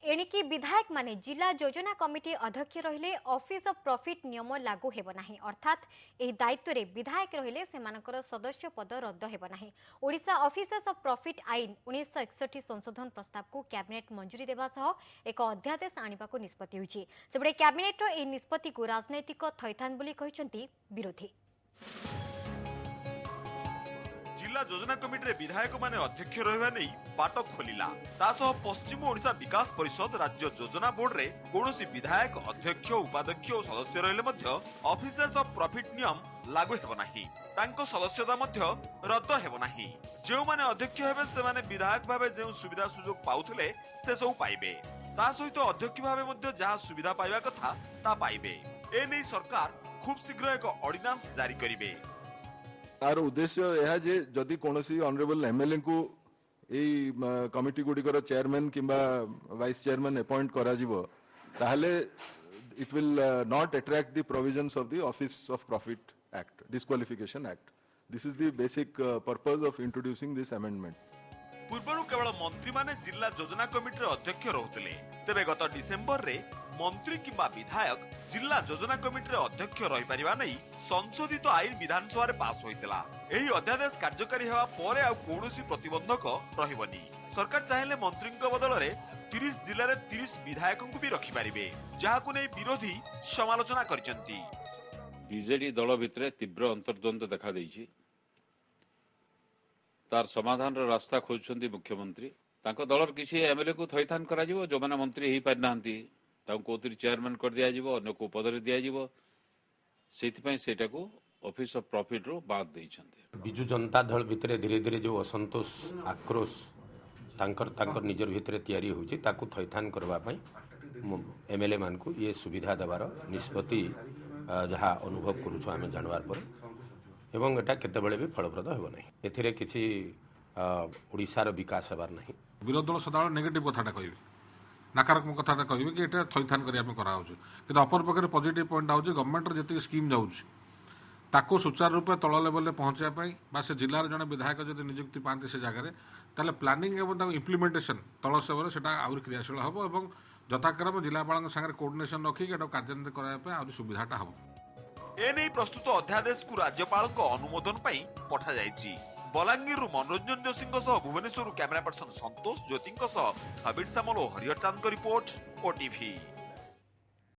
एणिकी विधायक माने जिला योजना कमिटी अध्यक्ष रहिले ऑफिस ऑफ प्रॉफिट नियम लागू हेब नाही अर्थात एही दायित्व रे विधायक रहिले सेमानकर सदस्य पद रद्द हेब नाही। ओडिशा ऑफिसर्स ऑफ प्रॉफिट आईन 1961 संशोधन प्रस्ताव को कैबिनेट मंजूरी देबा सह एक अध्यादेश आनिबाको निष्पत्ति होइछि। सेबडे कैबिनेट रो एही निष्पत्ति को राजनैतिक थैथान बोली कहिसंती विरोधी। जिला योजना कमिटी विधायक माने अध्यक्ष रहिबा नै बाट खोलिला। तासह पश्चिम ओडिशा विकास परिषद राज्य योजना बोर्ड रे कोनोसी विधायक अध्यक्ष उपाध्यक्ष और सदस्य रहिले मध्य ऑफिसर्स ऑफ प्रॉफिट नियम लागू हेबो नाही। तांको सदस्यता मध्य रद्द हेबो नाही। जेउ माने अध्यक्ष हेबे से माने विधायक भाबे जेउ सुविधा सुयोग पाउथिले से सब पाइबे। ता सहित अध्यक्ष भाबे मध्य जहा सुविधा पाइबा कथा ता पाइबे। ए नै सरकार खूब शीघ्र एक ऑर्डिनेंस जारी करिवे। तार उद्देश्य यह जे जदि कोनोसी ऑनरेबल एमएलए को एई कमिटी गुडिकर चेयरमैन किंबा वाइस चेयरमैन अपॉइंट करा जिवो ताहले it will not attract the provisions of the office of profit act disqualification act. This is the basic purpose of introducing this amendment. पूर्वरु केवल मंत्री माने जिला योजना कमिटी अध्यक्ष रहुतले। तेबे गत डिसेंबर रे मंत्री किंबा विधायक जिला योजना कमिटी अध्यक्ष रहि परिबा नै संशोधित आईन विधानसभा रे पास होइतला। एही अध्यादेश कार्यकारी हेबा परे आ कोनोसी प्रतिबंधक रहिबनी। सरकार चाहेले मंत्री बदल रे 30 जिल्ला रे 30 विधायक को भी रखि पारिबे, जाहाकु नै विरोधी समालोचना करचंती। बीजेडी दल भितरे तीव्र अंतर्द्वंद देखा देइछि। तार समाधान रो रास्ता खोजुछंती मुख्यमंत्री। तांको दलर किछि एमएलए को थैथान करा जिवो जो माने मंत्री हेई पारि नाहंती तांको कोतिर चेयरमैन कर दिया जिवो अन्य को पद रे दिया जिवो। सेति पय सेटा को ऑफिस ऑफ प्रॉफिट रो बाद देइछंती। बिजु जनता दल भितरे धीरे धीरे जो असंतोष आक्रोश तांकर निजर भितरे तयारी होछि ताकू थैथान करबा पय एमएलए मान को ये सुविधा देबार निष्पत्ति जहाँ अनुभव करूछु आमे जानवार पर एवं एटा केते बेले भी फलप्रद हेबो नै। एथिरे किछि ओडिसार विकास हेबार नै। विरोध दल सदाବେଳେ नेगेटिव कथाटा कहबे, नकारात्मक कथाटा कहबे कि एटा थैथान करिया में करा होछु। किंतु अपर पक्षरे पॉजिटिव पॉइंट आउछि गवर्नमेंट रे जति स्कीम जाउछि ताको सुचारू रूपे तळ लेवल रे पहुंचाया पई बा से जिल्ला रे जने विधायक जति नियुक्ति पांते से जगह रे ताले प्लानिंग एवं ताको इंप्लीमेंटेशन तळ सेवरे सेटा आउर क्रियाशील हबो एवं यथाक्रम जिल्लापाल संगे कोऑर्डिनेशन रखी एटा कार्यान्वित कराया पई आउर सुविधाटा हबो। एने प्रस्तुत अध्यादेश को राज्यपाल अनुमोदन पाई पठा जाइछि। बलांगीर मनोरंजन जोशी भुवनेश्वर कैमरा पर्सन संतोष ज्योति हबीर सामल और हरिहर चांद रिपोर्ट ओटीवी।